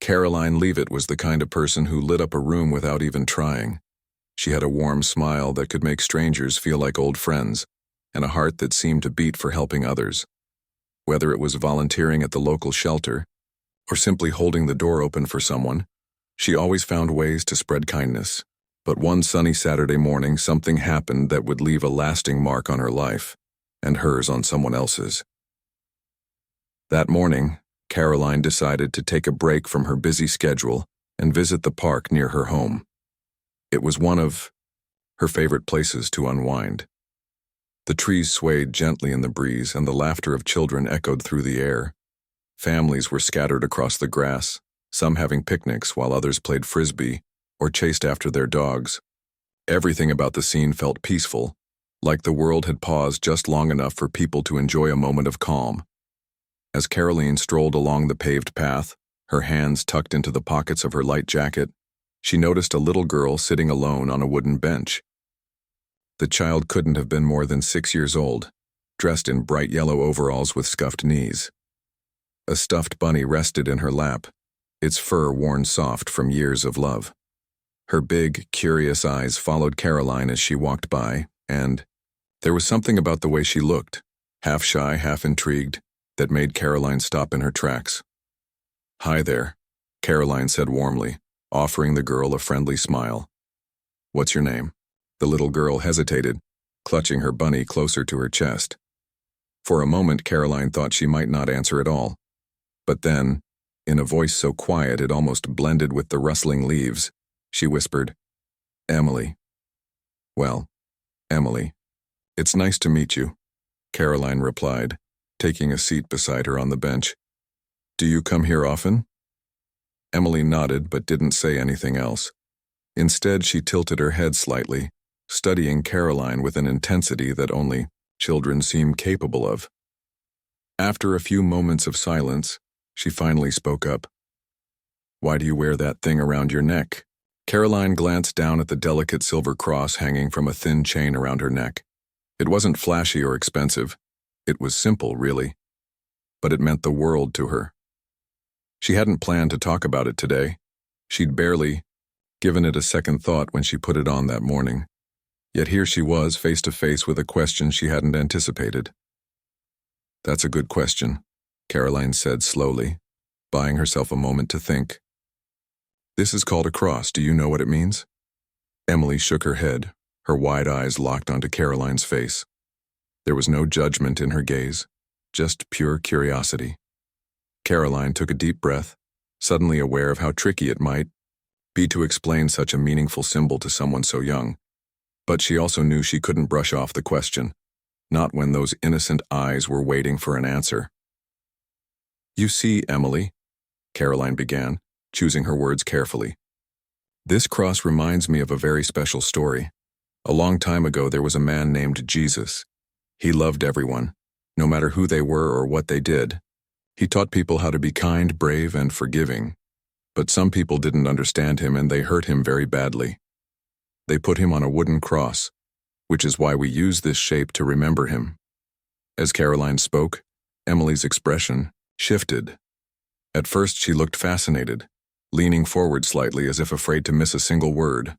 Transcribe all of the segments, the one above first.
Karoline Leavitt was the kind of person who lit up a room without even trying. She had a warm smile that could make strangers feel like old friends, and a heart that seemed to beat for helping others. Whether it was volunteering at the local shelter, or simply holding the door open for someone, she always found ways to spread kindness. But one sunny Saturday morning, something happened that would leave a lasting mark on her life, and hers on someone else's. That morning, Karoline decided to take a break from her busy schedule and visit the park near her home. It was one of her favorite places to unwind. The trees swayed gently in the breeze, and the laughter of children echoed through the air. Families were scattered across the grass, some having picnics while others played frisbee or chased after their dogs. Everything about the scene felt peaceful, like the world had paused just long enough for people to enjoy a moment of calm. As Karoline strolled along the paved path, her hands tucked into the pockets of her light jacket, she noticed a little girl sitting alone on a wooden bench. The child couldn't have been more than 6 years old, dressed in bright yellow overalls with scuffed knees. A stuffed bunny rested in her lap, its fur worn soft from years of love. Her big, curious eyes followed Karoline as she walked by, and there was something about the way she looked, half shy, half intrigued, that made Karoline stop in her tracks. "Hi there," Karoline said warmly, offering the girl a friendly smile. "What's your name?" The little girl hesitated, clutching her bunny closer to her chest. For a moment, Karoline thought she might not answer at all. But then, in a voice so quiet it almost blended with the rustling leaves, she whispered, "Emily." "Well, Emily, it's nice to meet you," Karoline replied, taking a seat beside her on the bench. "Do you come here often?" Emily nodded but didn't say anything else. Instead, she tilted her head slightly, studying Karoline with an intensity that only children seem capable of. After a few moments of silence, she finally spoke up. "Why do you wear that thing around your neck?" Karoline glanced down at the delicate silver cross hanging from a thin chain around her neck. It wasn't flashy or expensive. It was simple, really. But it meant the world to her. She hadn't planned to talk about it today. She'd barely given it a second thought when she put it on that morning. Yet here she was, face to face with a question she hadn't anticipated. "That's a good question," Karoline said slowly, buying herself a moment to think. "This is called a cross. Do you know what it means?" Emily shook her head, her wide eyes locked onto Karoline's face. There was no judgment in her gaze, just pure curiosity. Karoline took a deep breath, suddenly aware of how tricky it might be to explain such a meaningful symbol to someone so young. But she also knew she couldn't brush off the question, not when those innocent eyes were waiting for an answer. "You see, Emily," Karoline began, choosing her words carefully. "This cross reminds me of a very special story. A long time ago there was a man named Jesus. He loved everyone, no matter who they were or what they did. He taught people how to be kind, brave, and forgiving. But some people didn't understand him and they hurt him very badly. They put him on a wooden cross, which is why we use this shape to remember him." As Karoline spoke, Emily's expression shifted. At first she looked fascinated, leaning forward slightly as if afraid to miss a single word.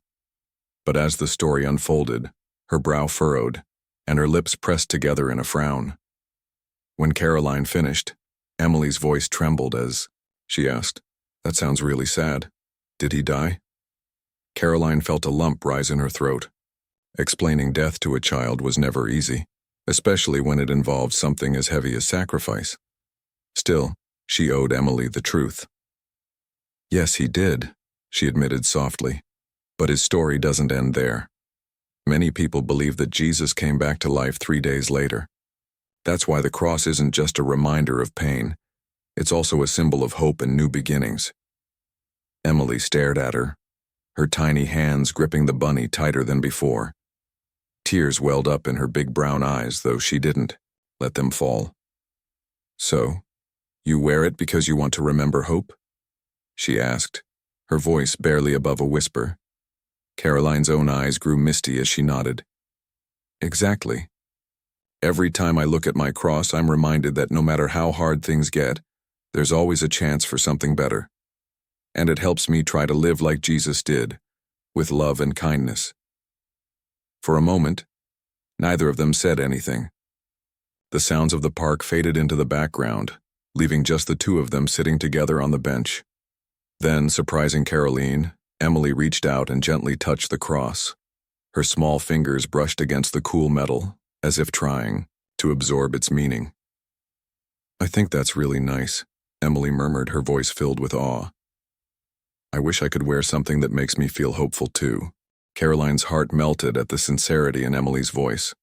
But as the story unfolded, her brow furrowed, and her lips pressed together in a frown. When Karoline finished, Emily's voice trembled as she asked, "That sounds really sad. Did he die?" Karoline felt a lump rise in her throat. Explaining death to a child was never easy, especially when it involved something as heavy as sacrifice. Still, she owed Emily the truth. "Yes, he did," she admitted softly. "But his story doesn't end there. Many people believe that Jesus came back to life 3 days later. That's why the cross isn't just a reminder of pain. It's also a symbol of hope and new beginnings." Emily stared at her, her tiny hands gripping the bunny tighter than before. Tears welled up in her big brown eyes, though she didn't let them fall. "So, you wear it because you want to remember hope?" she asked, her voice barely above a whisper. Karoline's own eyes grew misty as she nodded. "Exactly. Every time I look at my cross, I'm reminded that no matter how hard things get, there's always a chance for something better." and it helps me try to live like Jesus did, with love and kindness." For a moment, neither of them said anything. The sounds of the park faded into the background, leaving just the two of them sitting together on the bench. Then, surprising Karoline, Emily reached out and gently touched the cross. Her small fingers brushed against the cool metal, as if trying to absorb its meaning. "I think that's really nice," Emily murmured, her voice filled with awe. "I wish I could wear something that makes me feel hopeful too." Karoline's heart melted at the sincerity in Emily's voice.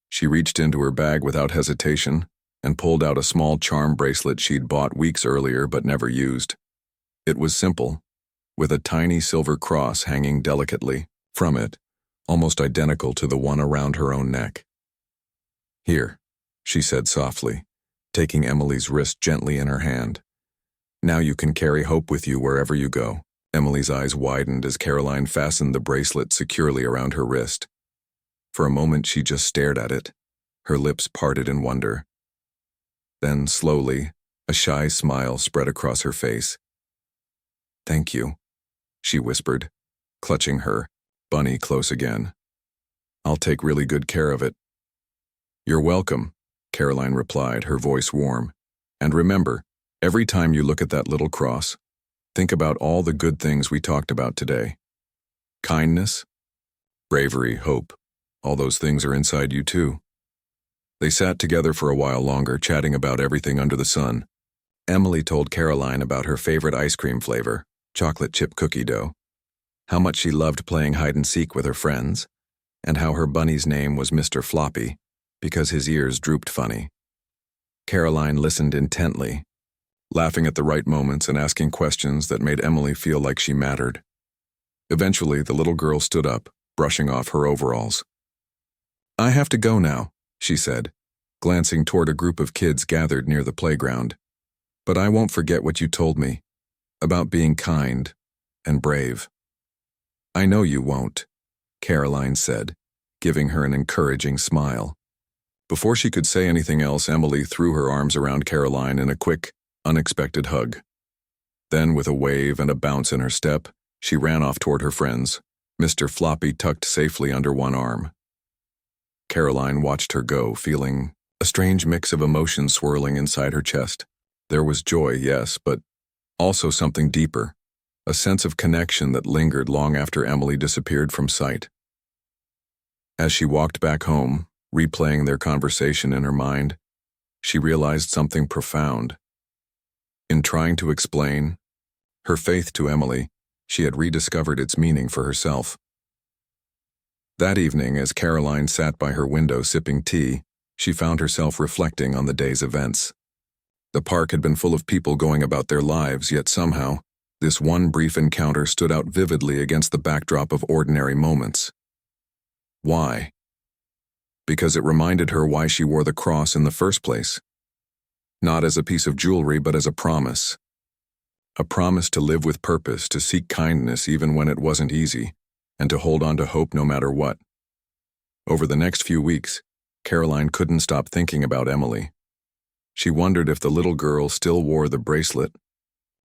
She reached into her bag without hesitation and pulled out a small charm bracelet she'd bought weeks earlier but never used. It was simple, with a tiny silver cross hanging delicately from it, almost identical to the one around her own neck. "Here," she said softly, taking Emily's wrist gently in her hand. "Now you can carry hope with you wherever you go." Emily's eyes widened as Karoline fastened the bracelet securely around her wrist. For a moment she just stared at it, her lips parted in wonder. Then, slowly, a shy smile spread across her face. "Thank you," she whispered, clutching her bunny close again. "I'll take really good care of it." "You're welcome," Karoline replied, her voice warm. "And remember, every time you look at that little cross, think about all the good things we talked about today. Kindness, bravery, hope, all those things are inside you too." They sat together for a while longer, chatting about everything under the sun. Emily told Karoline about her favorite ice cream flavor, chocolate chip cookie dough, how much she loved playing hide-and-seek with her friends, and how her bunny's name was Mr. Floppy, because his ears drooped funny. Karoline listened intently, laughing at the right moments and asking questions that made Emily feel like she mattered. Eventually, the little girl stood up, brushing off her overalls. "I have to go now," she said, glancing toward a group of kids gathered near the playground. "But I won't forget what you told me, about being kind and brave." "I know you won't," Karoline said, giving her an encouraging smile. Before she could say anything else, Emily threw her arms around Karoline in a quick, unexpected hug. Then, with a wave and a bounce in her step, she ran off toward her friends, Mr. Floppy tucked safely under one arm. Karoline watched her go, feeling a strange mix of emotions swirling inside her chest. There was joy, yes, but also something deeper, a sense of connection that lingered long after Emily disappeared from sight. As she walked back home, replaying their conversation in her mind, she realized something profound. In trying to explain her faith to Emily, she had rediscovered its meaning for herself. That evening, as Karoline sat by her window sipping tea, she found herself reflecting on the day's events. The park had been full of people going about their lives, yet somehow, this one brief encounter stood out vividly against the backdrop of ordinary moments. Why? Because it reminded her why she wore the cross in the first place. Not as a piece of jewelry, but as a promise. A promise to live with purpose, to seek kindness even when it wasn't easy, and to hold on to hope no matter what. Over the next few weeks, Karoline couldn't stop thinking about Emily. She wondered if the little girl still wore the bracelet,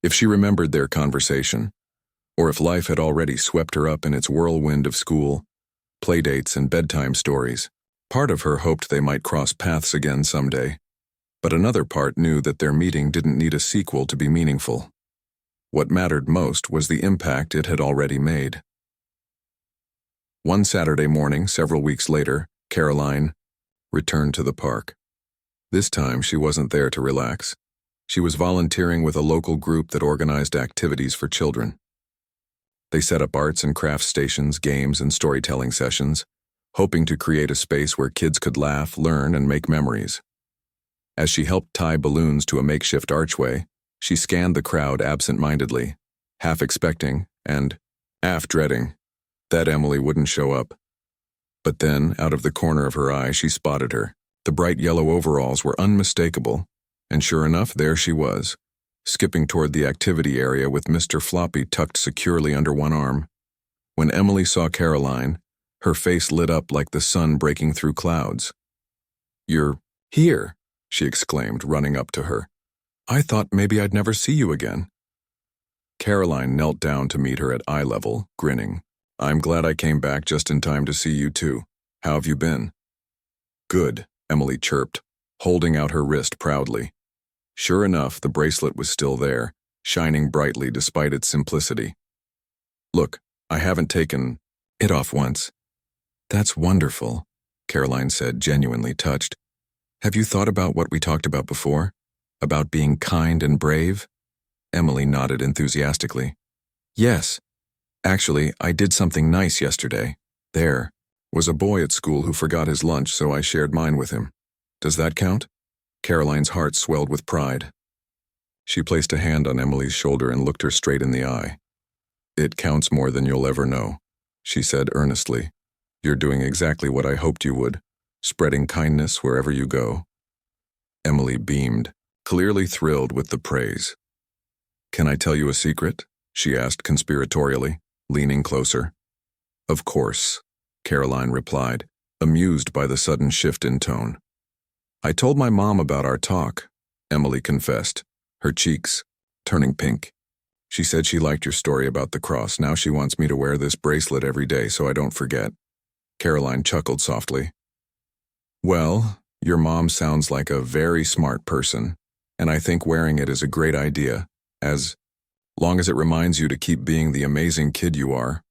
if she remembered their conversation, or if life had already swept her up in its whirlwind of school, playdates, and bedtime stories. Part of her hoped they might cross paths again someday, but another part knew that their meeting didn't need a sequel to be meaningful. What mattered most was the impact it had already made. One Saturday morning, several weeks later, Karoline returned to the park. This time, she wasn't there to relax. She was volunteering with a local group that organized activities for children. They set up arts and crafts stations, games, and storytelling sessions, hoping to create a space where kids could laugh, learn, and make memories. As she helped tie balloons to a makeshift archway, she scanned the crowd absent-mindedly, half expecting and half dreading that Emily wouldn't show up. But then, out of the corner of her eye, she spotted her. The bright yellow overalls were unmistakable, and sure enough, there she was, skipping toward the activity area with Mr. Floppy tucked securely under one arm. When Emily saw Karoline, her face lit up like the sun breaking through clouds. "You're here," she exclaimed, running up to her. "I thought maybe I'd never see you again." Karoline knelt down to meet her at eye level, grinning. I'm glad I came back just in time to see you too. How have you been? Good, Emily chirped, holding out her wrist proudly. Sure enough, the bracelet was still there, shining brightly despite its simplicity. Look, I haven't taken it off once. That's wonderful, Karoline said, genuinely touched. Have you thought about what we talked about before? About being kind and brave? Emily nodded enthusiastically. Yes. Actually, I did something nice yesterday. There was a boy at school who forgot his lunch, so I shared mine with him. Does that count? Karoline's heart swelled with pride. She placed a hand on Emily's shoulder and looked her straight in the eye. It counts more than you'll ever know, she said earnestly. You're doing exactly what I hoped you would, spreading kindness wherever you go. Emily beamed, clearly thrilled with the praise. Can I tell you a secret? She asked conspiratorially, leaning closer. Of course, Karoline replied, amused by the sudden shift in tone. I told my mom about our talk, Emily confessed, her cheeks turning pink. She said she liked your story about the cross. Now she wants me to wear this bracelet every day so I don't forget. Karoline chuckled softly. Well, your mom sounds like a very smart person, and I think wearing it is a great idea, as long as it reminds you to keep being the amazing kid you are.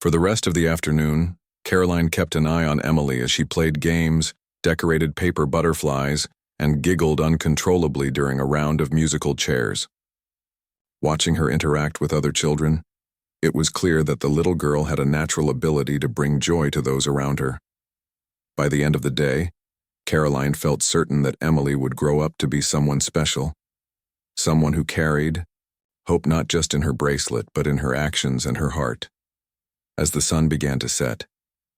For the rest of the afternoon, Karoline kept an eye on Emily as she played games, decorated paper butterflies, and giggled uncontrollably during a round of musical chairs. Watching her interact with other children, it was clear that the little girl had a natural ability to bring joy to those around her. By the end of the day, Karoline felt certain that Emily would grow up to be someone special, someone who carried hope not just in her bracelet but in her actions and her heart. As the sun began to set,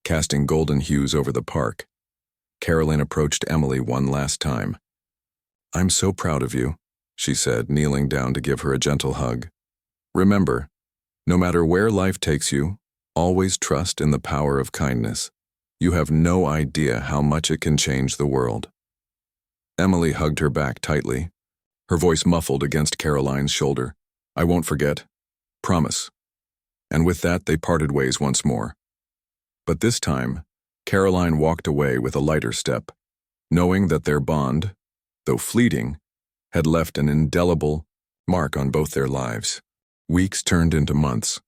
casting golden hues over the park, Karoline approached Emily one last time. I'm so proud of you, she said, kneeling down to give her a gentle hug. Remember, no matter where life takes you, always trust in the power of kindness. You have no idea how much it can change the world. Emily hugged her back tightly, her voice muffled against Karoline's shoulder. I won't forget. Promise. And with that, they parted ways once more. But this time, Karoline walked away with a lighter step, knowing that their bond, though fleeting, had left an indelible mark on both their lives. Weeks turned into months,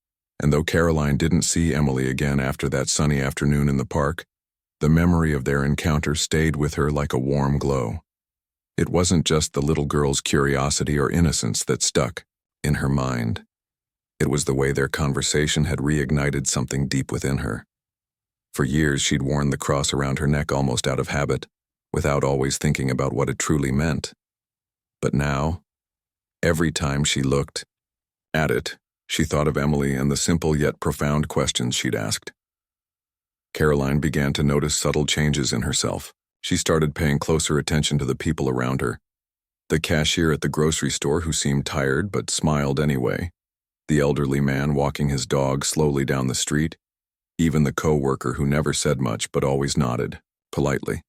and though Karoline didn't see Emily again after that sunny afternoon in the park, the memory of their encounter stayed with her like a warm glow. It wasn't just the little girl's curiosity or innocence that stuck in her mind. It was the way their conversation had reignited something deep within her. For years, she'd worn the cross around her neck almost out of habit, without always thinking about what it truly meant. But now, every time she looked at it, she thought of Emily and the simple yet profound questions she'd asked. Karoline began to notice subtle changes in herself. She started paying closer attention to the people around her. The cashier at the grocery store who seemed tired but smiled anyway. The elderly man walking his dog slowly down the street. Even the co-worker who never said much but always nodded, politely.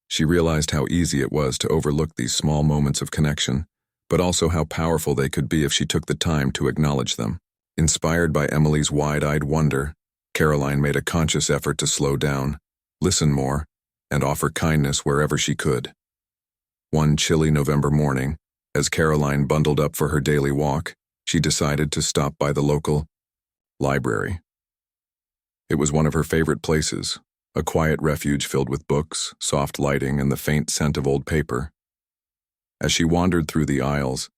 She realized how easy it was to overlook these small moments of connection, but also how powerful they could be if she took the time to acknowledge them. Inspired by Emily's wide-eyed wonder, Karoline made a conscious effort to slow down, listen more, and offer kindness wherever she could. One chilly November morning, as Karoline bundled up for her daily walk, she decided to stop by the local library. It was one of her favorite places, a quiet refuge filled with books, soft lighting, and the faint scent of old paper. As she wandered through the aisles,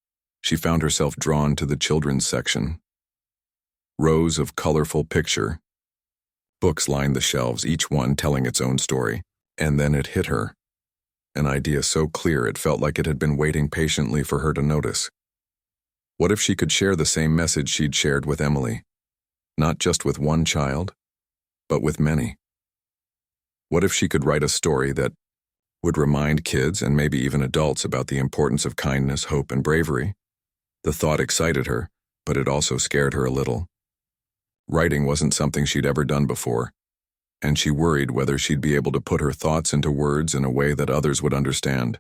she found herself drawn to the children's section. Rows of colorful picture books lined the shelves, each one telling its own story. And then it hit her. An idea so clear it felt like it had been waiting patiently for her to notice. What if she could share the same message she'd shared with Emily? Not just with one child, but with many. What if she could write a story that would remind kids and maybe even adults about the importance of kindness, hope, and bravery? The thought excited her, but it also scared her a little. Writing wasn't something she'd ever done before, and she worried whether she'd be able to put her thoughts into words in a way that others would understand.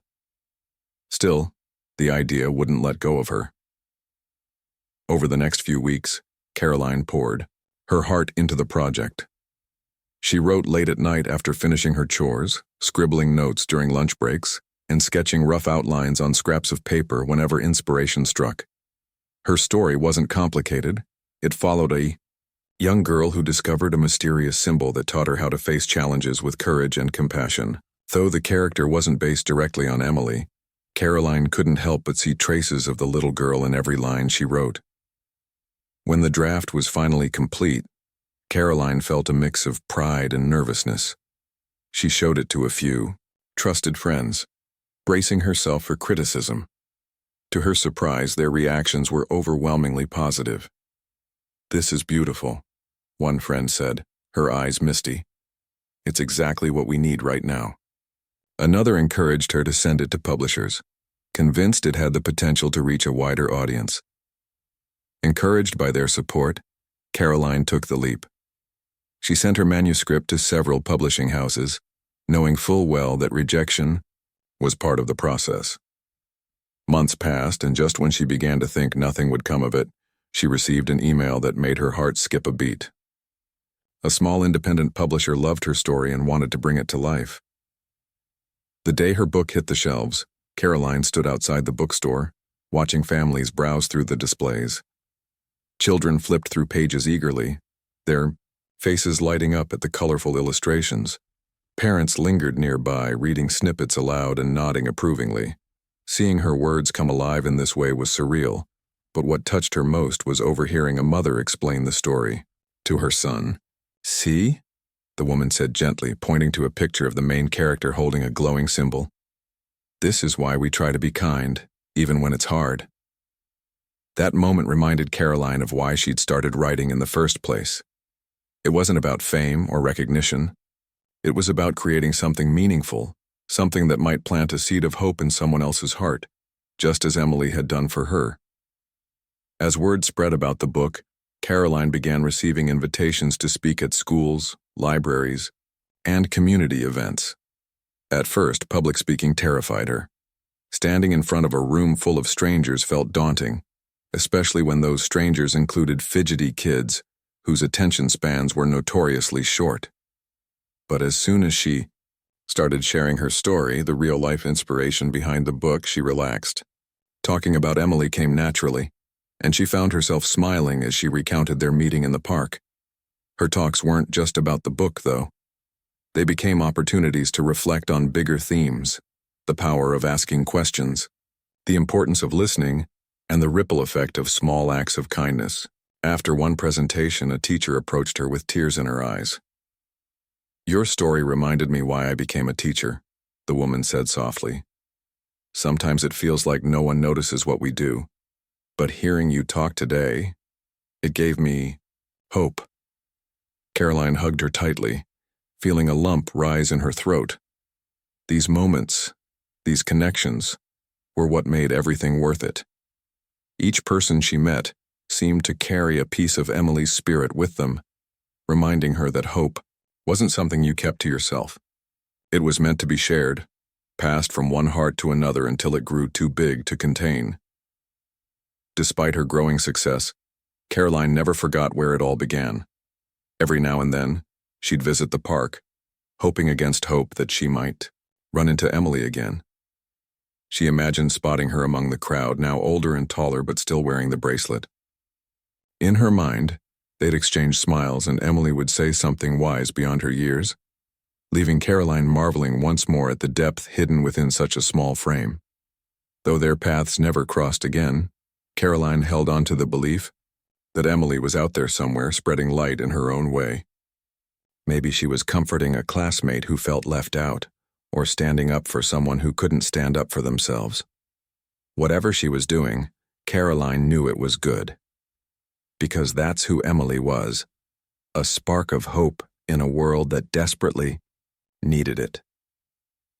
Still, the idea wouldn't let go of her. Over the next few weeks, Karoline poured her heart into the project. She wrote late at night after finishing her chores, scribbling notes during lunch breaks, and sketching rough outlines on scraps of paper whenever inspiration struck. Her story wasn't complicated. It followed a young girl who discovered a mysterious symbol that taught her how to face challenges with courage and compassion. Though the character wasn't based directly on Emily, Karoline couldn't help but see traces of the little girl in every line she wrote. When the draft was finally complete, Karoline felt a mix of pride and nervousness. She showed it to a few trusted friends, bracing herself for criticism. To her surprise, their reactions were overwhelmingly positive. "This is beautiful," one friend said, her eyes misty. "It's exactly what we need right now." Another encouraged her to send it to publishers, convinced it had the potential to reach a wider audience. Encouraged by their support, Karoline took the leap. She sent her manuscript to several publishing houses, knowing full well that rejection was part of the process. Months passed, and just when she began to think nothing would come of it, she received an email that made her heart skip a beat. A small independent publisher loved her story and wanted to bring it to life. The day her book hit the shelves, Karoline stood outside the bookstore, watching families browse through the displays. Children flipped through pages eagerly, their faces lighting up at the colorful illustrations. Parents lingered nearby, reading snippets aloud and nodding approvingly. Seeing her words come alive in this way was surreal, but what touched her most was overhearing a mother explain the story to her son. "See?" the woman said gently, pointing to a picture of the main character holding a glowing symbol. "This is why we try to be kind, even when it's hard." That moment reminded Karoline of why she'd started writing in the first place. It wasn't about fame or recognition. It was about creating something meaningful, something that might plant a seed of hope in someone else's heart, just as Emily had done for her. As word spread about the book, Karoline began receiving invitations to speak at schools, libraries, and community events. At first, public speaking terrified her. Standing in front of a room full of strangers felt daunting, especially when those strangers included fidgety kids whose attention spans were notoriously short. But as soon as she started sharing her story, the real-life inspiration behind the book, she relaxed. Talking about Emily came naturally, and she found herself smiling as she recounted their meeting in the park. Her talks weren't just about the book, though. They became opportunities to reflect on bigger themes, the power of asking questions, the importance of listening, and the ripple effect of small acts of kindness. After one presentation, a teacher approached her with tears in her eyes. "Your story reminded me why I became a teacher," the woman said softly. "Sometimes it feels like no one notices what we do, but hearing you talk today, it gave me hope." Karoline hugged her tightly, feeling a lump rise in her throat. These moments, these connections, were what made everything worth it. Each person she met seemed to carry a piece of Emily's spirit with them, reminding her that hope wasn't something you kept to yourself. It was meant to be shared, passed from one heart to another until it grew too big to contain. Despite her growing success, Karoline never forgot where it all began. Every now and then, she'd visit the park, hoping against hope that she might run into Emily again. She imagined spotting her among the crowd, now older and taller but still wearing the bracelet. In her mind, they'd exchange smiles and Emily would say something wise beyond her years, leaving Karoline marveling once more at the depth hidden within such a small frame. Though their paths never crossed again, Karoline held on to the belief that Emily was out there somewhere spreading light in her own way. Maybe she was comforting a classmate who felt left out, or standing up for someone who couldn't stand up for themselves. Whatever she was doing, Karoline knew it was good. Because that's who Emily was, a spark of hope in a world that desperately needed it.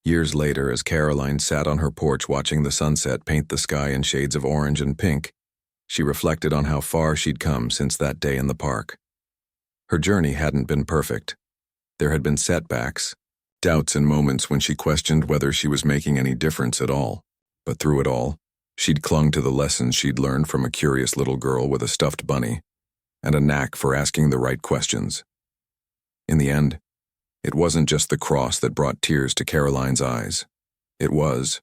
Years later, as Karoline sat on her porch watching the sunset paint the sky in shades of orange and pink, she reflected on how far she'd come since that day in the park. Her journey hadn't been perfect. There had been setbacks, doubts and moments when she questioned whether she was making any difference at all. But through it all, She'd clung to the lessons she'd learned from a curious little girl with a stuffed bunny and a knack for asking the right questions. In the end, it wasn't just the cross that brought tears to Karoline's eyes. It was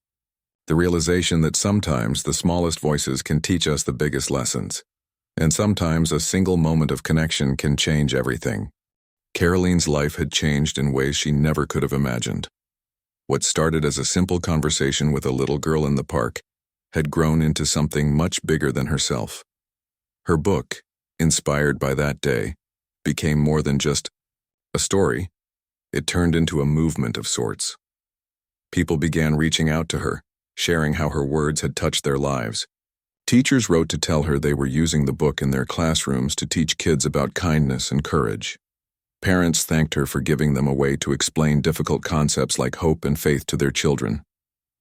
the realization that sometimes the smallest voices can teach us the biggest lessons, and sometimes a single moment of connection can change everything. Karoline's life had changed in ways she never could have imagined. What started as a simple conversation with a little girl in the park had grown into something much bigger than herself. Her book, inspired by that day, became more than just a story. It turned into a movement of sorts. People began reaching out to her, sharing how her words had touched their lives. Teachers wrote to tell her they were using the book in their classrooms to teach kids about kindness and courage. Parents thanked her for giving them a way to explain difficult concepts like hope and faith to their children.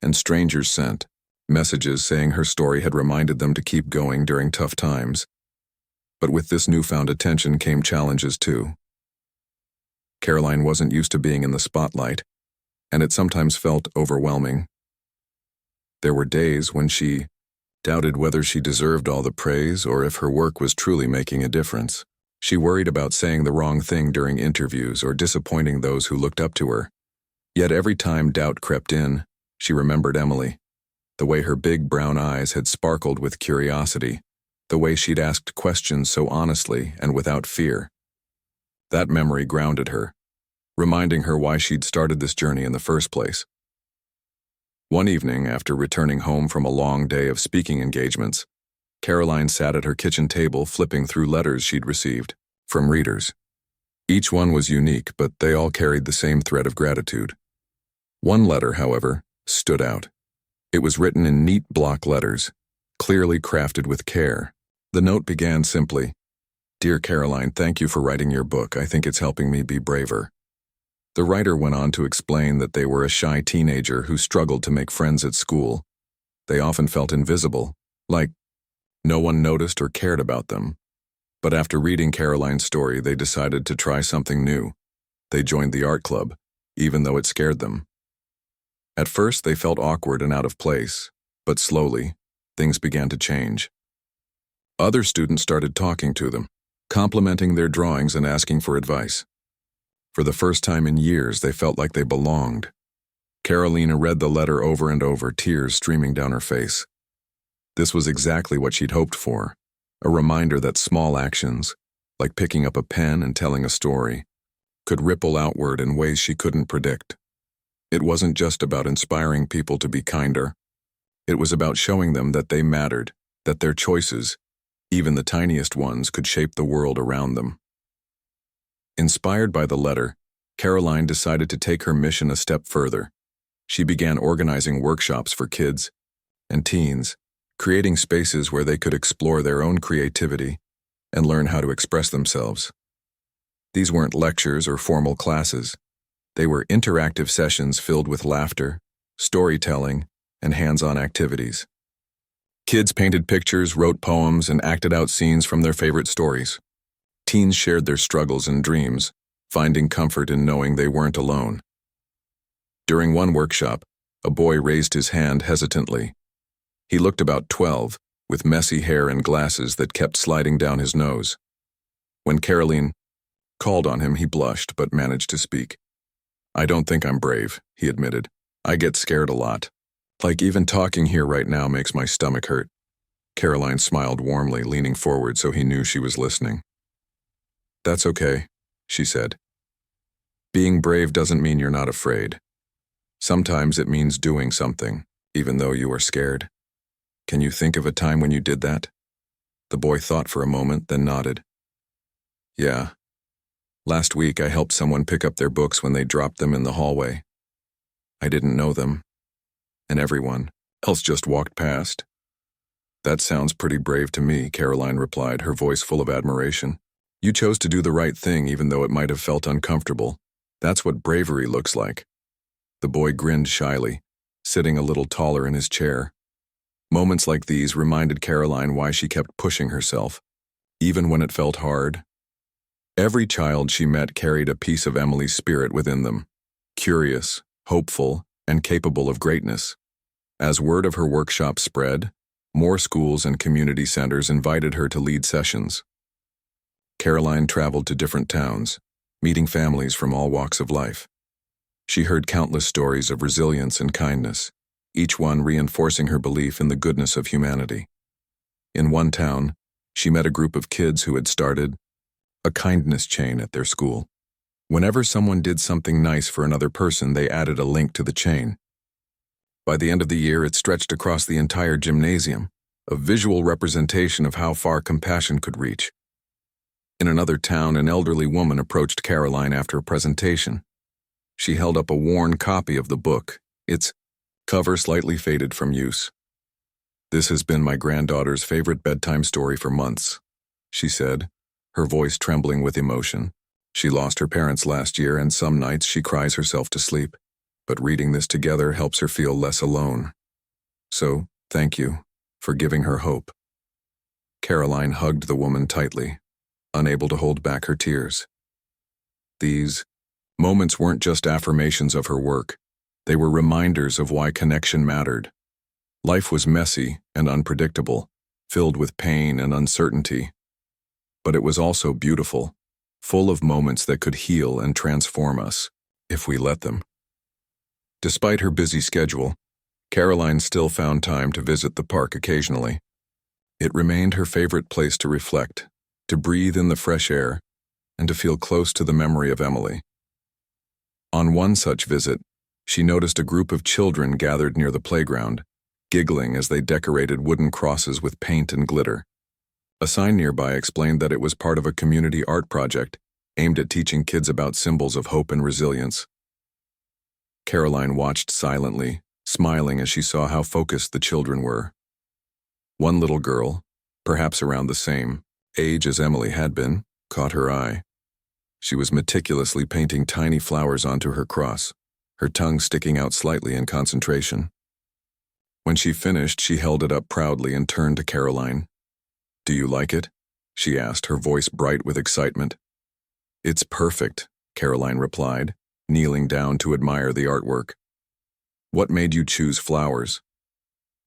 And strangers sent messages saying her story had reminded them to keep going during tough times. But with this newfound attention came challenges too. Karoline wasn't used to being in the spotlight, and it sometimes felt overwhelming. There were days when she doubted whether she deserved all the praise or if her work was truly making a difference. She worried about saying the wrong thing during interviews or disappointing those who looked up to her. Yet every time doubt crept in, she remembered Emily. The way her big brown eyes had sparkled with curiosity, the way she'd asked questions so honestly and without fear. That memory grounded her, reminding her why she'd started this journey in the first place. One evening, after returning home from a long day of speaking engagements, Karoline sat at her kitchen table flipping through letters she'd received from readers. Each one was unique, but they all carried the same thread of gratitude. One letter, however, stood out. It was written in neat block letters, clearly crafted with care. The note began simply, "Dear Karoline, thank you for writing your book. I think it's helping me be braver." The writer went on to explain that they were a shy teenager who struggled to make friends at school. They often felt invisible, like no one noticed or cared about them. But after reading Karoline's story, they decided to try something new. They joined the art club, even though it scared them. At first, they felt awkward and out of place, but slowly, things began to change. Other students started talking to them, complimenting their drawings and asking for advice. For the first time in years, they felt like they belonged. Karoline read the letter over and over, tears streaming down her face. This was exactly what she'd hoped for, a reminder that small actions, like picking up a pen and telling a story, could ripple outward in ways she couldn't predict. It wasn't just about inspiring people to be kinder. It was about showing them that they mattered, that their choices, even the tiniest ones, could shape the world around them. Inspired by the letter, Karoline decided to take her mission a step further. She began organizing workshops for kids and teens, creating spaces where they could explore their own creativity and learn how to express themselves. These weren't lectures or formal classes. They were interactive sessions filled with laughter, storytelling, and hands-on activities. Kids painted pictures, wrote poems, and acted out scenes from their favorite stories. Teens shared their struggles and dreams, finding comfort in knowing they weren't alone. During one workshop, a boy raised his hand hesitantly. He looked about 12, with messy hair and glasses that kept sliding down his nose. When Karoline called on him, he blushed but managed to speak. "I don't think I'm brave," he admitted. "I get scared a lot. Like even talking here right now makes my stomach hurt." Karoline smiled warmly, leaning forward so he knew she was listening. "That's okay," she said. "Being brave doesn't mean you're not afraid. Sometimes it means doing something, even though you are scared. Can you think of a time when you did that?" The boy thought for a moment, then nodded. "Yeah. Last week I helped someone pick up their books when they dropped them in the hallway. I didn't know them, and everyone else just walked past." "That sounds pretty brave to me," Karoline replied, her voice full of admiration. "You chose to do the right thing even though it might have felt uncomfortable. That's what bravery looks like." The boy grinned shyly, sitting a little taller in his chair. Moments like these reminded Karoline why she kept pushing herself, even when it felt hard. Every child she met carried a piece of Emily's spirit within them, curious, hopeful, and capable of greatness. As word of her workshop spread, More schools and community centers invited her to lead sessions. Karoline traveled to different towns, meeting families from all walks of life. She heard countless stories of resilience and kindness, each one reinforcing her belief in the goodness of humanity. In one town, she met a group of kids who had started a kindness chain at their school. Whenever someone did something nice for another person, they added a link to the chain. By the end of the year, it stretched across the entire gymnasium, a visual representation of how far compassion could reach. In another town, an elderly woman approached Karoline after a presentation. She held up a worn copy of the book, its cover slightly faded from use. "This has been my granddaughter's favorite bedtime story for months," she said, her voice trembling with emotion. "She lost her parents last year, and some nights she cries herself to sleep, but reading this together helps her feel less alone. So, thank you for giving her hope." Karoline hugged the woman tightly, unable to hold back her tears. These moments weren't just affirmations of her work. They were reminders of why connection mattered. Life was messy and unpredictable, filled with pain and uncertainty. But it was also beautiful, full of moments that could heal and transform us, if we let them. Despite her busy schedule, Karoline still found time to visit the park occasionally. It remained her favorite place to reflect, to breathe in the fresh air, and to feel close to the memory of Emily. On one such visit, she noticed a group of children gathered near the playground, giggling as they decorated wooden crosses with paint and glitter. A sign nearby explained that it was part of a community art project aimed at teaching kids about symbols of hope and resilience. Karoline watched silently, smiling as she saw how focused the children were. One little girl, perhaps around the same age as Emily had been, caught her eye. She was meticulously painting tiny flowers onto her cross, her tongue sticking out slightly in concentration. When she finished, she held it up proudly and turned to Karoline. "Do you like it?" she asked, her voice bright with excitement. "It's perfect," Karoline replied, kneeling down to admire the artwork. "What made you choose flowers?"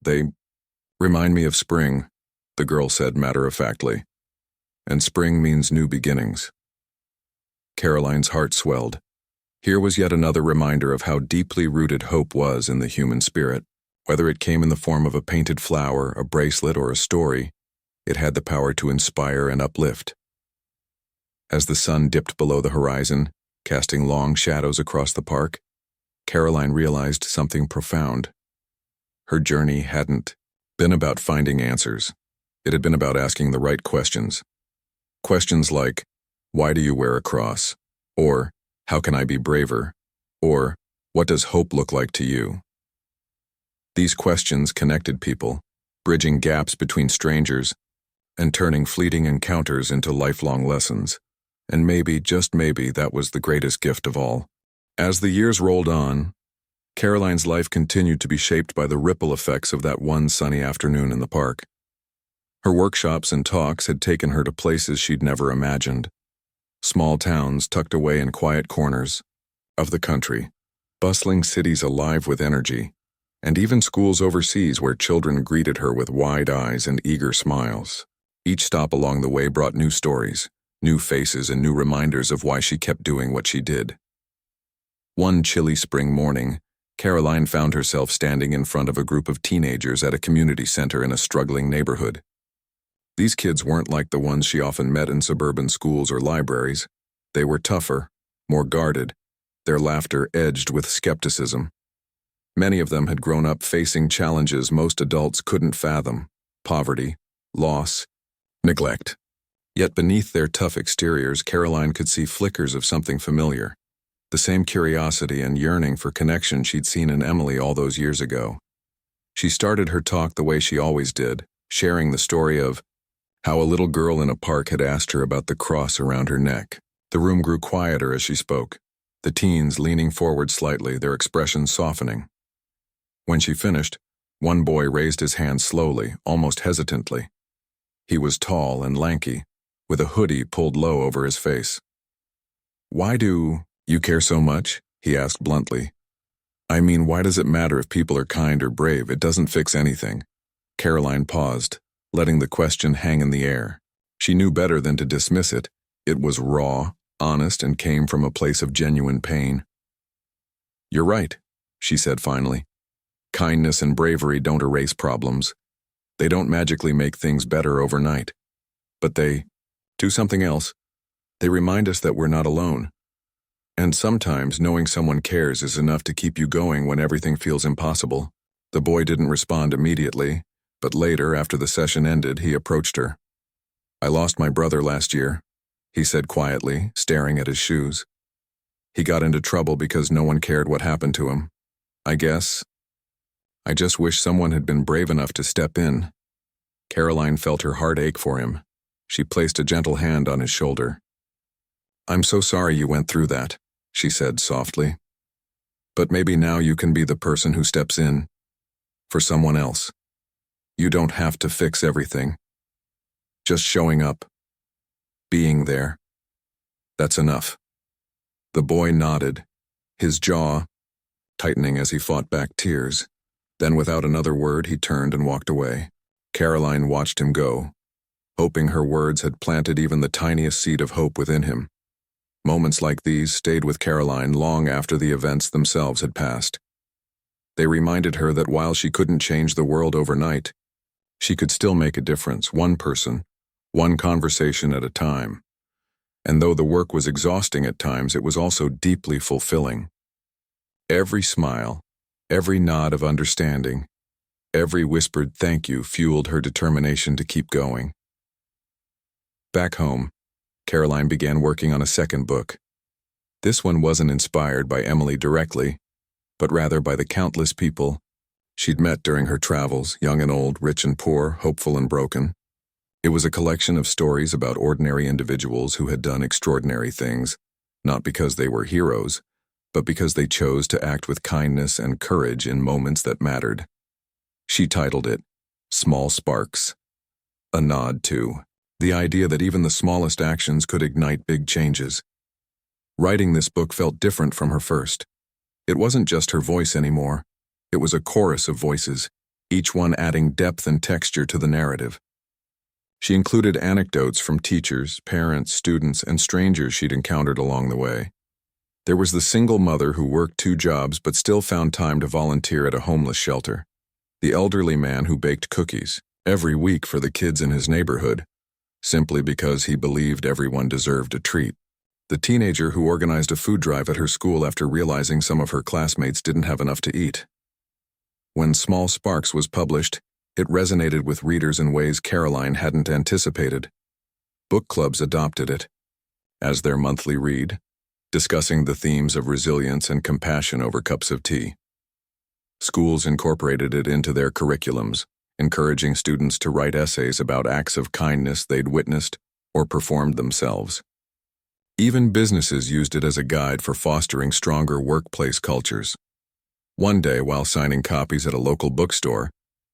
"They remind me of spring," the girl said matter-of-factly. "And spring means new beginnings." Karoline's heart swelled. Here was yet another reminder of how deeply rooted hope was in the human spirit. Whether it came in the form of a painted flower, a bracelet, or a story, it had the power to inspire and uplift. As the sun dipped below the horizon, casting long shadows across the park, Karoline realized something profound. Her journey hadn't been about finding answers. It had been about asking the right questions. Questions like, "Why do you wear a cross?" Or, "How can I be braver?" Or, "What does hope look like to you?" These questions connected people, bridging gaps between strangers and turning fleeting encounters into lifelong lessons. And maybe, just maybe, that was the greatest gift of all. As the years rolled on, Karoline's life continued to be shaped by the ripple effects of that one sunny afternoon in the park. Her workshops and talks had taken her to places she'd never imagined. Small towns tucked away in quiet corners of the country, bustling cities alive with energy, and even schools overseas where children greeted her with wide eyes and eager smiles. Each stop along the way brought new stories, new faces, and new reminders of why she kept doing what she did. One chilly spring morning, Karoline found herself standing in front of a group of teenagers at a community center in a struggling neighborhood. These kids weren't like the ones she often met in suburban schools or libraries. They were tougher, more guarded, their laughter edged with skepticism. Many of them had grown up facing challenges most adults couldn't fathom: poverty, loss, neglect. Yet beneath their tough exteriors, Karoline could see flickers of something familiar, the same curiosity and yearning for connection she'd seen in Emily all those years ago. She started her talk the way she always did, sharing the story of how a little girl in a park had asked her about the cross around her neck. The room grew quieter as she spoke, the teens leaning forward slightly, their expressions softening. When she finished, one boy raised his hand slowly, almost hesitantly. He was tall and lanky, with a hoodie pulled low over his face. "Why do you care so much?" he asked bluntly. "I mean, why does it matter if people are kind or brave? It doesn't fix anything." Karoline paused, letting the question hang in the air. She knew better than to dismiss it. It was raw, honest, and came from a place of genuine pain. "You're right," she said finally. "Kindness and bravery don't erase problems. They don't magically make things better overnight. But they do something else. They remind us that we're not alone. And sometimes knowing someone cares is enough to keep you going when everything feels impossible." The boy didn't respond immediately, but later, after the session ended, he approached her. "I lost my brother last year," he said quietly, staring at his shoes. "He got into trouble because no one cared what happened to him. I just wish someone had been brave enough to step in." Karoline felt her heart ache for him. She placed a gentle hand on his shoulder. "I'm so sorry you went through that," she said softly. "But maybe now you can be the person who steps in for someone else. You don't have to fix everything. Just showing up, being there, that's enough." The boy nodded, his jaw tightening as he fought back tears. Then without another word, he turned and walked away. Karoline watched him go, hoping her words had planted even the tiniest seed of hope within him. Moments like these stayed with Karoline long after the events themselves had passed. They reminded her that while she couldn't change the world overnight, she could still make a difference, one person, one conversation at a time. And though the work was exhausting at times, it was also deeply fulfilling. Every smile, every nod of understanding, every whispered thank you fueled her determination to keep going. Back home, Karoline began working on a second book. This one wasn't inspired by Emily directly, but rather by the countless people she'd met during her travels, young and old, rich and poor, hopeful and broken. It was a collection of stories about ordinary individuals who had done extraordinary things, not because they were heroes, but because they chose to act with kindness and courage in moments that mattered. She titled it, "Small Sparks," a nod to the idea that even the smallest actions could ignite big changes. Writing this book felt different from her first. It wasn't just her voice anymore. It was a chorus of voices, each one adding depth and texture to the narrative. She included anecdotes from teachers, parents, students, and strangers she'd encountered along the way. There was the single mother who worked 2 jobs but still found time to volunteer at a homeless shelter. The elderly man who baked cookies every week for the kids in his neighborhood, simply because he believed everyone deserved a treat. The teenager who organized a food drive at her school after realizing some of her classmates didn't have enough to eat. When Small Sparks was published, it resonated with readers in ways Karoline hadn't anticipated. Book clubs adopted it as their monthly read, discussing the themes of resilience and compassion over cups of tea. Schools incorporated it into their curriculums, encouraging students to write essays about acts of kindness they'd witnessed or performed themselves. Even businesses used it as a guide for fostering stronger workplace cultures. One day, while signing copies at a local bookstore,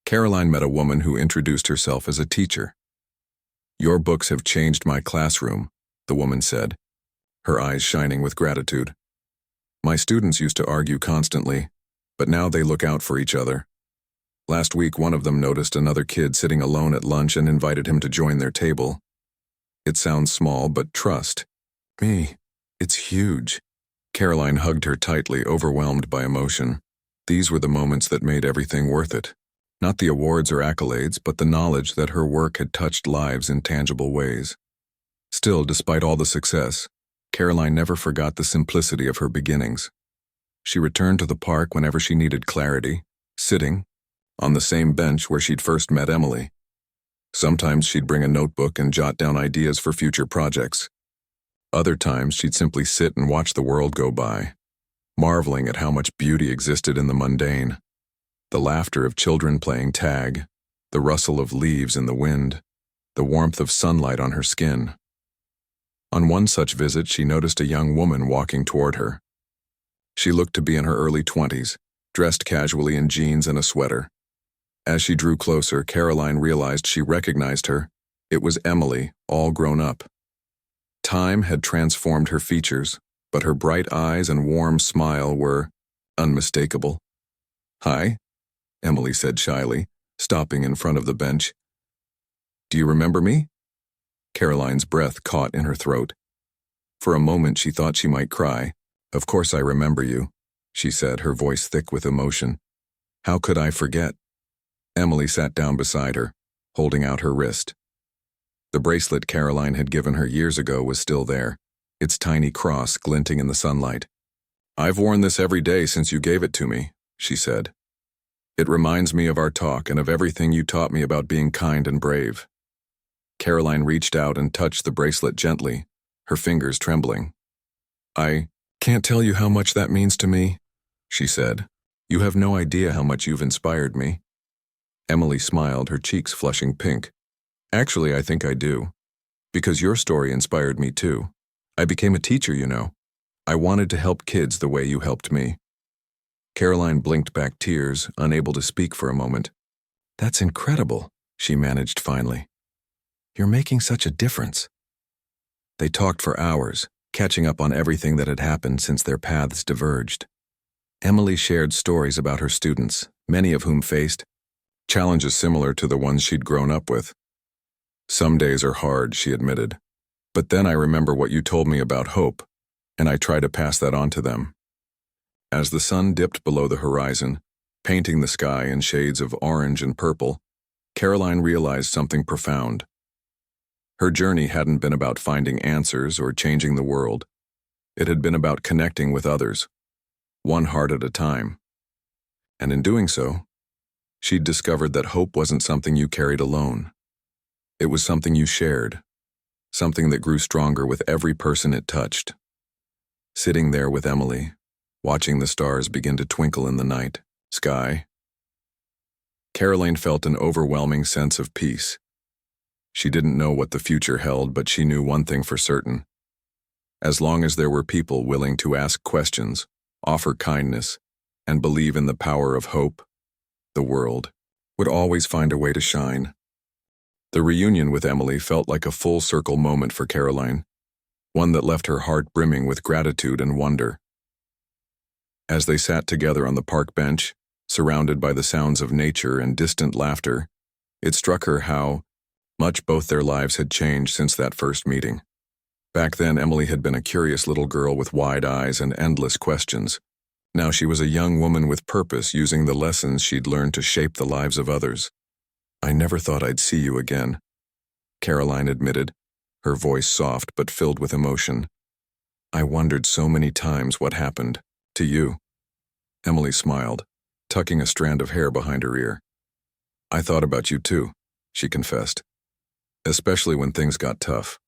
Karoline met a woman who introduced herself as a teacher. "Your books have changed my classroom," the woman said, her eyes shining with gratitude. "My students used to argue constantly, but now they look out for each other. Last week, one of them noticed another kid sitting alone at lunch and invited him to join their table. It sounds small, but trust me, it's huge." Karoline hugged her tightly, overwhelmed by emotion. These were the moments that made everything worth it. Not the awards or accolades, but the knowledge that her work had touched lives in tangible ways. Still, despite all the success, Karoline never forgot the simplicity of her beginnings. She returned to the park whenever she needed clarity, sitting on the same bench where she'd first met Emily. Sometimes she'd bring a notebook and jot down ideas for future projects. Other times she'd simply sit and watch the world go by, marveling at how much beauty existed in the mundane. The laughter of children playing tag, the rustle of leaves in the wind, the warmth of sunlight on her skin. On one such visit, she noticed a young woman walking toward her. She looked to be in her early 20s, dressed casually in jeans and a sweater. As she drew closer, Karoline realized she recognized her. It was Emily, all grown up. Time had transformed her features, but her bright eyes and warm smile were unmistakable. "Hi," Emily said shyly, stopping in front of the bench. "Do you remember me?" Caroline's breath caught in her throat. For a moment she thought she might cry. "Of course I remember you," she said, her voice thick with emotion. "How could I forget?" Emily sat down beside her, holding out her wrist. The bracelet Caroline had given her years ago was still there, its tiny cross glinting in the sunlight. "I've worn this every day since you gave it to me," she said. "It reminds me of our talk and of everything you taught me about being kind and brave." Caroline reached out and touched the bracelet gently, her fingers trembling. "I can't tell you how much that means to me," she said. "You have no idea how much you've inspired me." Emily smiled, her cheeks flushing pink. "Actually, I think I do. Because your story inspired me too. I became a teacher, you know. I wanted to help kids the way you helped me." Caroline blinked back tears, unable to speak for a moment. "That's incredible," she managed finally. "You're making such a difference." They talked for hours, catching up on everything that had happened since their paths diverged. Emily shared stories about her students, many of whom faced challenges similar to the ones she'd grown up with. "Some days are hard," she admitted. "But then I remember what you told me about hope, and I try to pass that on to them." As the sun dipped below the horizon, painting the sky in shades of orange and purple, Caroline realized something profound. Her journey hadn't been about finding answers or changing the world. It had been about connecting with others, one heart at a time. And in doing so, she'd discovered that hope wasn't something you carried alone. It was something you shared, something that grew stronger with every person it touched. Sitting there with Emily, watching the stars begin to twinkle in the night sky, Caroline felt an overwhelming sense of peace. She didn't know what the future held, but she knew one thing for certain. As long as there were people willing to ask questions, offer kindness, and believe in the power of hope, the world would always find a way to shine. The reunion with Emily felt like a full-circle moment for Caroline, one that left her heart brimming with gratitude and wonder. As they sat together on the park bench, surrounded by the sounds of nature and distant laughter, it struck her how much both their lives had changed since that first meeting. Back then, Emily had been a curious little girl with wide eyes and endless questions. Now she was a young woman with purpose, using the lessons she'd learned to shape the lives of others. "I never thought I'd see you again," Caroline admitted, her voice soft but filled with emotion. "I wondered so many times what happened to you." Emily smiled, tucking a strand of hair behind her ear. "I thought about you too," she confessed. "Especially when things got tough.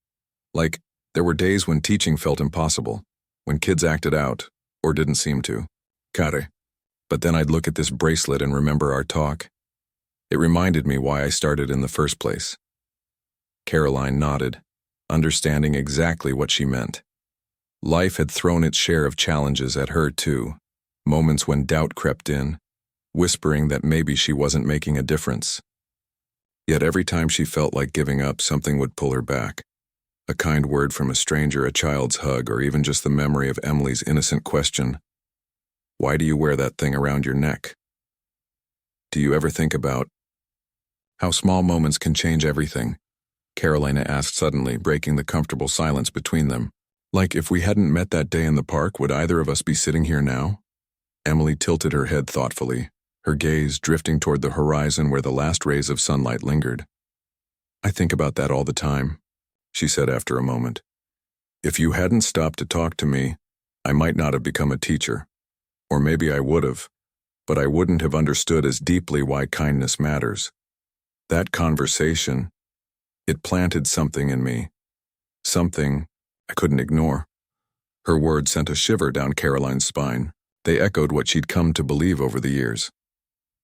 Like, there were days when teaching felt impossible, when kids acted out, or didn't seem to. Care. But then I'd look at this bracelet and remember our talk. It reminded me why I started in the first place." Caroline nodded, understanding exactly what she meant. Life had thrown its share of challenges at her too, moments when doubt crept in, whispering that maybe she wasn't making a difference. Yet every time she felt like giving up, something would pull her back. A kind word from a stranger, a child's hug, or even just the memory of Emily's innocent question, "Why do you wear that thing around your neck?" Do you ever think about how small moments can change everything? Carolina asked suddenly, breaking the comfortable silence between them. Like, if we hadn't met that day in the park, would either of us be sitting here now? Emily tilted her head thoughtfully, her gaze drifting toward the horizon where the last rays of sunlight lingered. "I think about that all the time," she said after a moment. "If you hadn't stopped to talk to me, I might not have become a teacher. Or maybe I would have, but I wouldn't have understood as deeply why kindness matters. That conversation, it planted something in me. Something I couldn't ignore." Her words sent a shiver down Caroline's spine. They echoed what she'd come to believe over the years.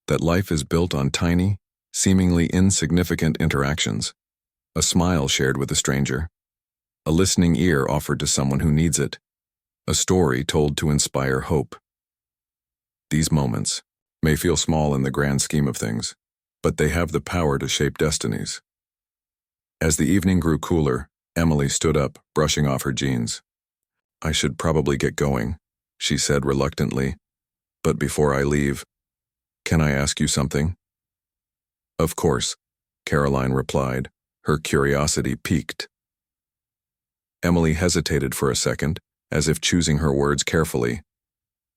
That life is built on tiny, seemingly insignificant interactions. A smile shared with a stranger. A listening ear offered to someone who needs it. A story told to inspire hope. These moments may feel small in the grand scheme of things, but they have the power to shape destinies. As the evening grew cooler, Emily stood up, brushing off her jeans. "I should probably get going," she said reluctantly. "But before I leave, can I ask you something?" Of course, Karoline replied, her curiosity piqued. Emily hesitated for a second, as if choosing her words carefully.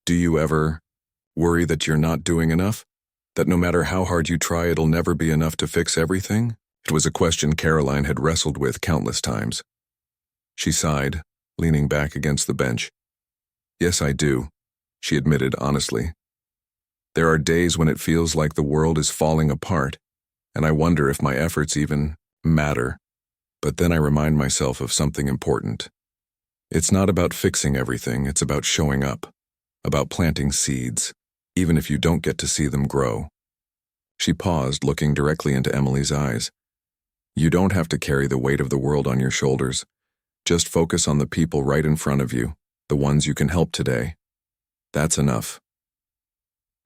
Do you ever worry that you're not doing enough? That no matter how hard you try, it'll never be enough to fix everything? It was a question Karoline had wrestled with countless times. She sighed, leaning back against the bench. Yes, I do, she admitted honestly. There are days when it feels like the world is falling apart, and I wonder if my efforts even matter. But then I remind myself of something important. It's not about fixing everything, it's about showing up, about planting seeds, even if you don't get to see them grow. She paused, looking directly into Emily's eyes. You don't have to carry the weight of the world on your shoulders. Just focus on the people right in front of you, the ones you can help today. That's enough.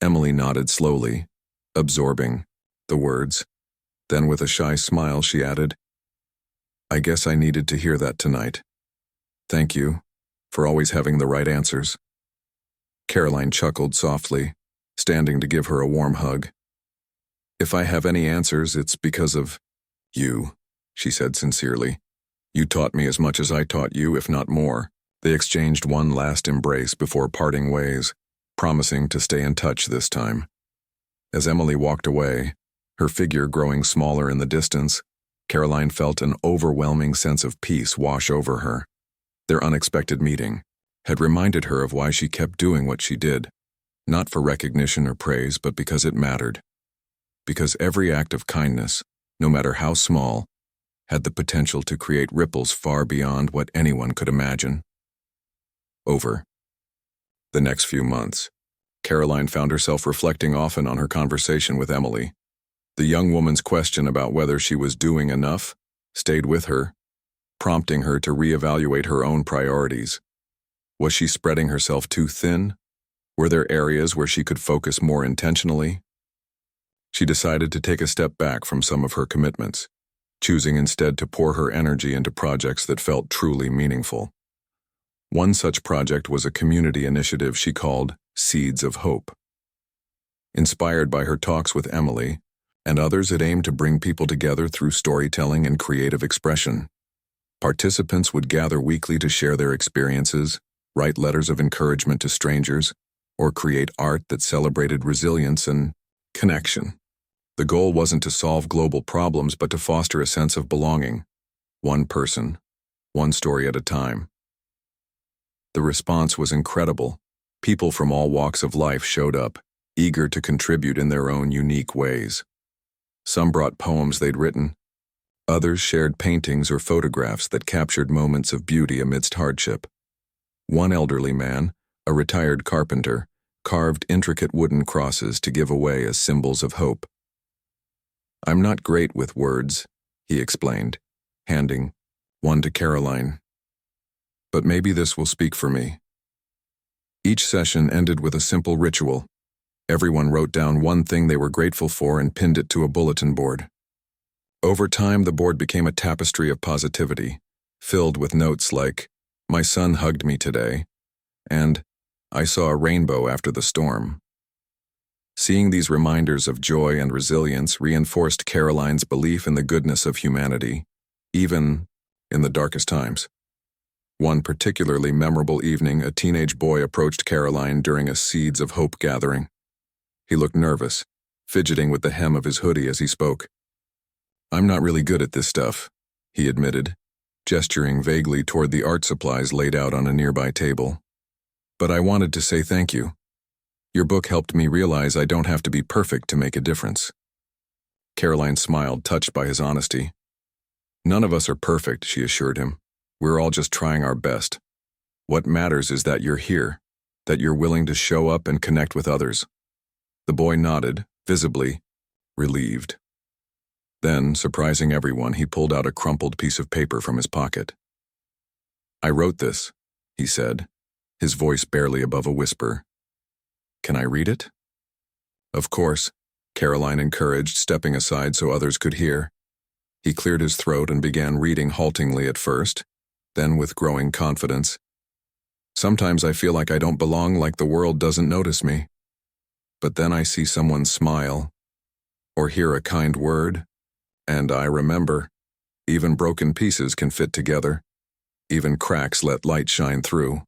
Emily nodded slowly, absorbing the words. Then with a shy smile she added, I guess I needed to hear that tonight. Thank you for always having the right answers. Karoline chuckled softly, standing to give her a warm hug. If I have any answers, it's because of you, she said sincerely. You taught me as much as I taught you, if not more. They exchanged one last embrace before parting ways, promising to stay in touch this time. As Emily walked away, her figure growing smaller in the distance, Karoline felt an overwhelming sense of peace wash over her. Their unexpected meeting had reminded her of why she kept doing what she did, not for recognition or praise, but because it mattered. Because every act of kindness, no matter how small, had the potential to create ripples far beyond what anyone could imagine. Over the next few months, Karoline found herself reflecting often on her conversation with Emily. The young woman's question about whether she was doing enough stayed with her, prompting her to reevaluate her own priorities. Was she spreading herself too thin? Were there areas where she could focus more intentionally? She decided to take a step back from some of her commitments, choosing instead to pour her energy into projects that felt truly meaningful. One such project was a community initiative she called Seeds of Hope. Inspired by her talks with Emily and others, it aimed to bring people together through storytelling and creative expression. Participants would gather weekly to share their experiences, write letters of encouragement to strangers, or create art that celebrated resilience and connection. The goal wasn't to solve global problems, but to foster a sense of belonging, one person, one story at a time. The response was incredible. People from all walks of life showed up, eager to contribute in their own unique ways. Some brought poems they'd written. Others shared paintings or photographs that captured moments of beauty amidst hardship. One elderly man, a retired carpenter, carved intricate wooden crosses to give away as symbols of hope. I'm not great with words, he explained, handing one to Karoline. But maybe this will speak for me. Each session ended with a simple ritual. Everyone wrote down one thing they were grateful for and pinned it to a bulletin board. Over time, the board became a tapestry of positivity, filled with notes like, "My son hugged me today," and "I saw a rainbow after the storm." Seeing these reminders of joy and resilience reinforced Karoline's belief in the goodness of humanity, even in the darkest times. One particularly memorable evening, a teenage boy approached Karoline during a Seeds of Hope gathering. He looked nervous, fidgeting with the hem of his hoodie as he spoke. "I'm not really good at this stuff," he admitted, gesturing vaguely toward the art supplies laid out on a nearby table. "But I wanted to say thank you. Your book helped me realize I don't have to be perfect to make a difference." Karoline smiled, touched by his honesty. "None of us are perfect," she assured him. "We're all just trying our best. What matters is that you're here, that you're willing to show up and connect with others." The boy nodded, visibly relieved. Then, surprising everyone, he pulled out a crumpled piece of paper from his pocket. "I wrote this," he said, his voice barely above a whisper. "Can I read it?" "Of course," Karoline encouraged, stepping aside so others could hear. He cleared his throat and began reading haltingly at first, then with growing confidence. "Sometimes I feel like I don't belong, like the world doesn't notice me. But then I see someone smile, or hear a kind word, and I remember, even broken pieces can fit together, even cracks let light shine through.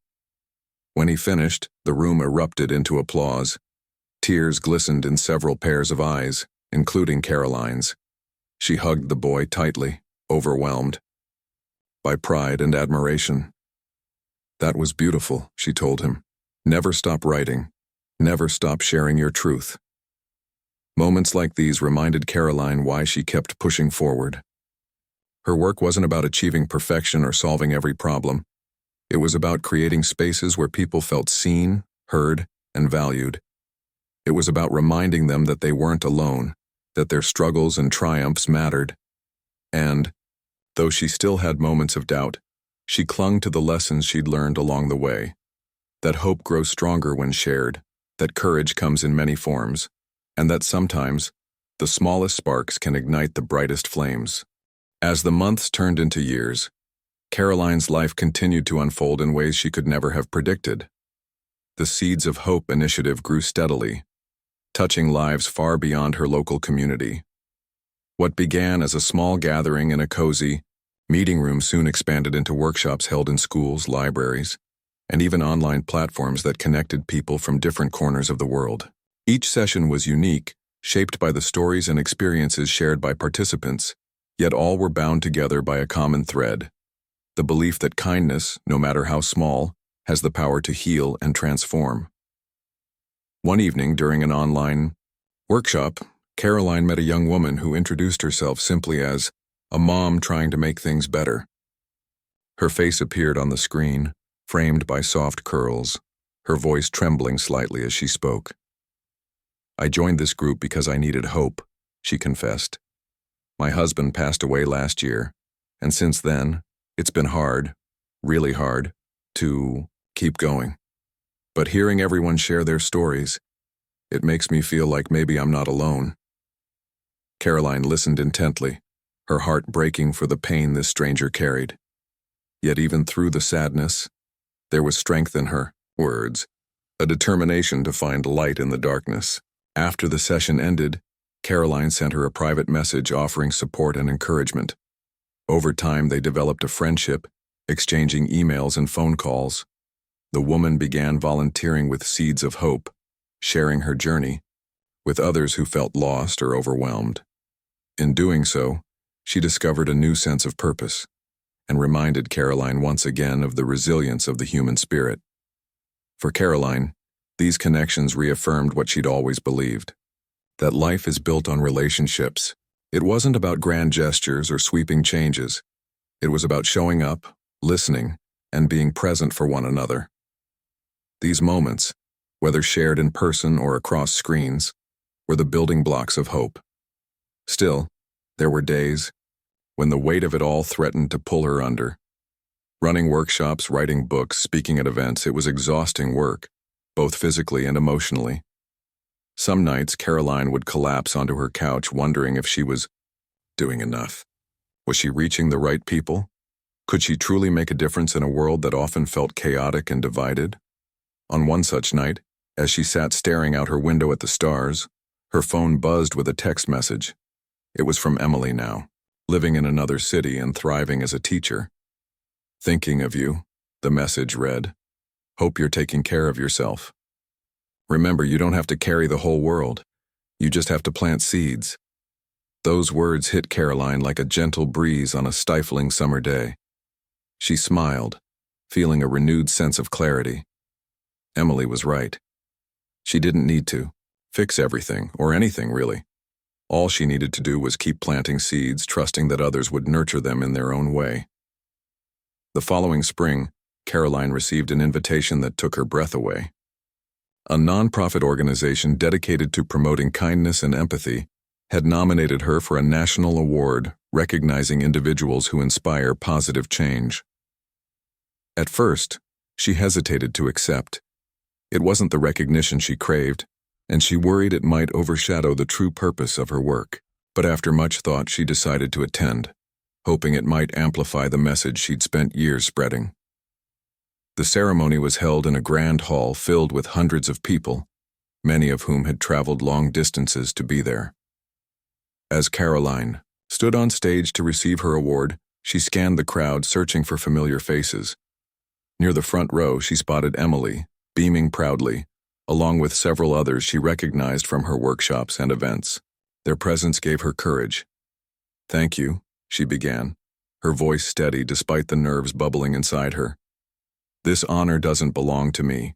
When he finished, the room erupted into applause. Tears glistened in several pairs of eyes, including Karoline's. She hugged the boy tightly, overwhelmed by pride and admiration. That was beautiful, she told him. Never stop writing. Never stop sharing your truth. Moments like these reminded Karoline why she kept pushing forward. Her work wasn't about achieving perfection or solving every problem. It was about creating spaces where people felt seen, heard, and valued. It was about reminding them that they weren't alone, that their struggles and triumphs mattered. And, though she still had moments of doubt, she clung to the lessons she'd learned along the way. That hope grows stronger when shared, that courage comes in many forms, and that sometimes, the smallest sparks can ignite the brightest flames. As the months turned into years, Karoline's life continued to unfold in ways she could never have predicted. The Seeds of Hope initiative grew steadily, touching lives far beyond her local community. What began as a small gathering in a cozy meeting room soon expanded into workshops held in schools, libraries, and even online platforms that connected people from different corners of the world. Each session was unique, shaped by the stories and experiences shared by participants, yet all were bound together by a common thread: the belief that kindness, no matter how small, has the power to heal and transform. One evening during an online workshop, Karoline met a young woman who introduced herself simply as a mom trying to make things better. Her face appeared on the screen, framed by soft curls, her voice trembling slightly as she spoke. "I joined this group because I needed hope," she confessed. "My husband passed away last year, and since then, it's been hard, really hard, to keep going. But hearing everyone share their stories, it makes me feel like maybe I'm not alone." Karoline listened intently, her heart breaking for the pain this stranger carried. Yet even through the sadness, there was strength in her words, a determination to find light in the darkness. After the session ended, Karoline sent her a private message offering support and encouragement. Over time, they developed a friendship, exchanging emails and phone calls. The woman began volunteering with Seeds of Hope, sharing her journey with others who felt lost or overwhelmed. In doing so, she discovered a new sense of purpose and reminded Karoline once again of the resilience of the human spirit. For Karoline, these connections reaffirmed what she'd always believed: that life is built on relationships. It wasn't about grand gestures or sweeping changes. It was about showing up, listening, and being present for one another. These moments, whether shared in person or across screens, were the building blocks of hope. Still, there were days when the weight of it all threatened to pull her under. Running workshops, writing books, speaking at events, it was exhausting work, both physically and emotionally. Some nights, Karoline would collapse onto her couch wondering if she was doing enough. Was she reaching the right people? Could she truly make a difference in a world that often felt chaotic and divided? On one such night, as she sat staring out her window at the stars, her phone buzzed with a text message. It was from Emily now, living in another city and thriving as a teacher. "Thinking of you," the message read. "Hope you're taking care of yourself. Remember, you don't have to carry the whole world. You just have to plant seeds." Those words hit Karoline like a gentle breeze on a stifling summer day. She smiled, feeling a renewed sense of clarity. Emily was right. She didn't need to fix everything, or anything really. All she needed to do was keep planting seeds, trusting that others would nurture them in their own way. The following spring, Karoline received an invitation that took her breath away. A nonprofit organization dedicated to promoting kindness and empathy had nominated her for a national award recognizing individuals who inspire positive change. At first, she hesitated to accept. It wasn't the recognition she craved, and she worried it might overshadow the true purpose of her work. But after much thought, she decided to attend, hoping it might amplify the message she'd spent years spreading. The ceremony was held in a grand hall filled with hundreds of people, many of whom had traveled long distances to be there. As Karoline stood on stage to receive her award, she scanned the crowd, searching for familiar faces. Near the front row, she spotted Emily, beaming proudly, along with several others she recognized from her workshops and events. Their presence gave her courage. "Thank you," she began, her voice steady despite the nerves bubbling inside her. "This honor doesn't belong to me.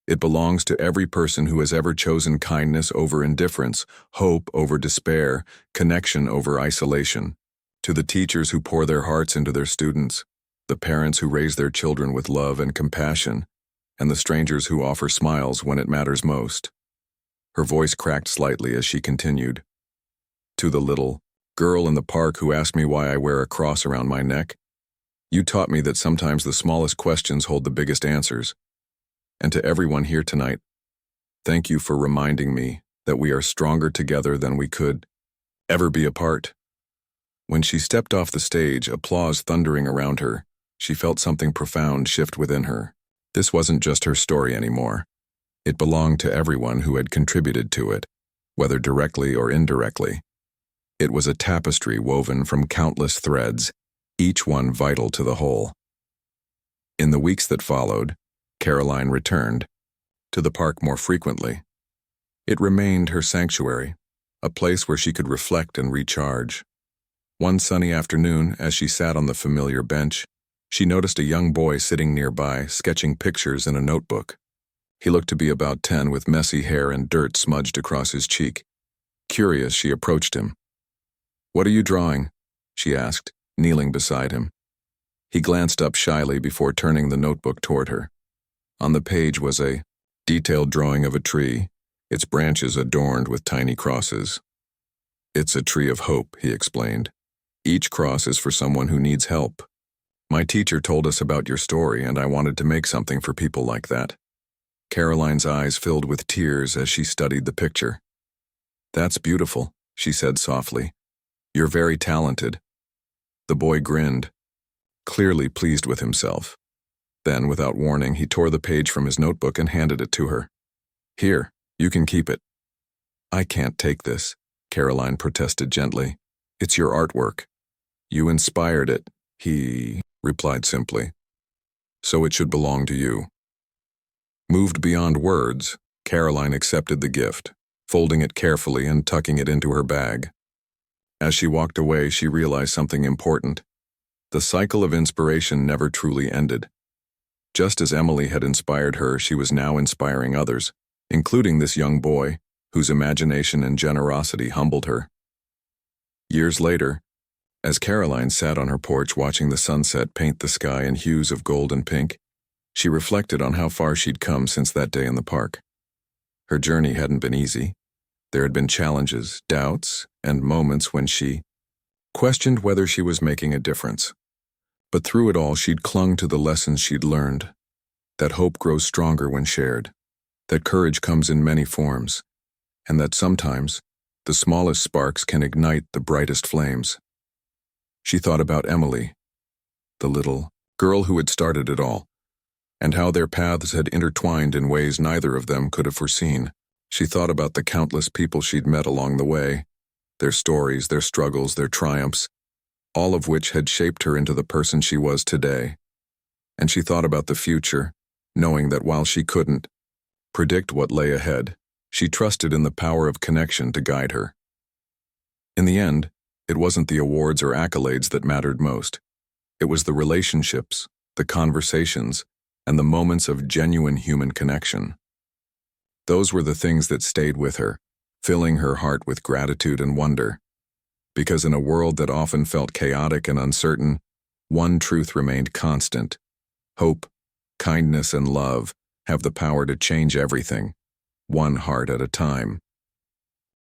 It belongs to every person who has ever chosen kindness over indifference, hope over despair, connection over isolation. To the teachers who pour their hearts into their students, the parents who raise their children with love and compassion, and the strangers who offer smiles when it matters most." Her voice cracked slightly as she continued. "To the little girl in the park who asked me why I wear a cross around my neck, you taught me that sometimes the smallest questions hold the biggest answers. And to everyone here tonight, thank you for reminding me that we are stronger together than we could ever be apart." When she stepped off the stage, applause thundering around her, she felt something profound shift within her. This wasn't just her story anymore. It belonged to everyone who had contributed to it, whether directly or indirectly. It was a tapestry woven from countless threads, each one vital to the whole. In the weeks that followed, Karoline returned to the park more frequently. It remained her sanctuary, a place where she could reflect and recharge. One sunny afternoon, as she sat on the familiar bench, she noticed a young boy sitting nearby, sketching pictures in a notebook. He looked to be about 10, with messy hair and dirt smudged across his cheek. Curious, she approached him. "What are you drawing?" she asked, kneeling beside him. He glanced up shyly before turning the notebook toward her. On the page was a detailed drawing of a tree, its branches adorned with tiny crosses. "It's a tree of hope," he explained. "Each cross is for someone who needs help. My teacher told us about your story, and I wanted to make something for people like that." Karoline's eyes filled with tears as she studied the picture. "That's beautiful," she said softly. "You're very talented." The boy grinned, clearly pleased with himself. Then, without warning, he tore the page from his notebook and handed it to her. "Here, you can keep it." "I can't take this," Karoline protested gently. "It's your artwork." "You inspired it," he replied simply. "So it should belong to you." Moved beyond words, Karoline accepted the gift, folding it carefully and tucking it into her bag. As she walked away, she realized something important. The cycle of inspiration never truly ended. Just as Emily had inspired her, she was now inspiring others, including this young boy, whose imagination and generosity humbled her. Years later, as Karoline sat on her porch watching the sunset paint the sky in hues of gold and pink, she reflected on how far she'd come since that day in the park. Her journey hadn't been easy. There had been challenges, doubts, and moments when she questioned whether she was making a difference. But through it all, she'd clung to the lessons she'd learned. That hope grows stronger when shared, that courage comes in many forms, and that sometimes the smallest sparks can ignite the brightest flames. She thought about Emily, the little girl who had started it all, and how their paths had intertwined in ways neither of them could have foreseen. She thought about the countless people she'd met along the way, their stories, their struggles, their triumphs, all of which had shaped her into the person she was today. And she thought about the future, knowing that while she couldn't predict what lay ahead, she trusted in the power of connection to guide her. In the end, it wasn't the awards or accolades that mattered most. It was the relationships, the conversations, and the moments of genuine human connection. Those were the things that stayed with her, filling her heart with gratitude and wonder. Because in a world that often felt chaotic and uncertain, one truth remained constant. Hope, kindness, and love have the power to change everything, one heart at a time.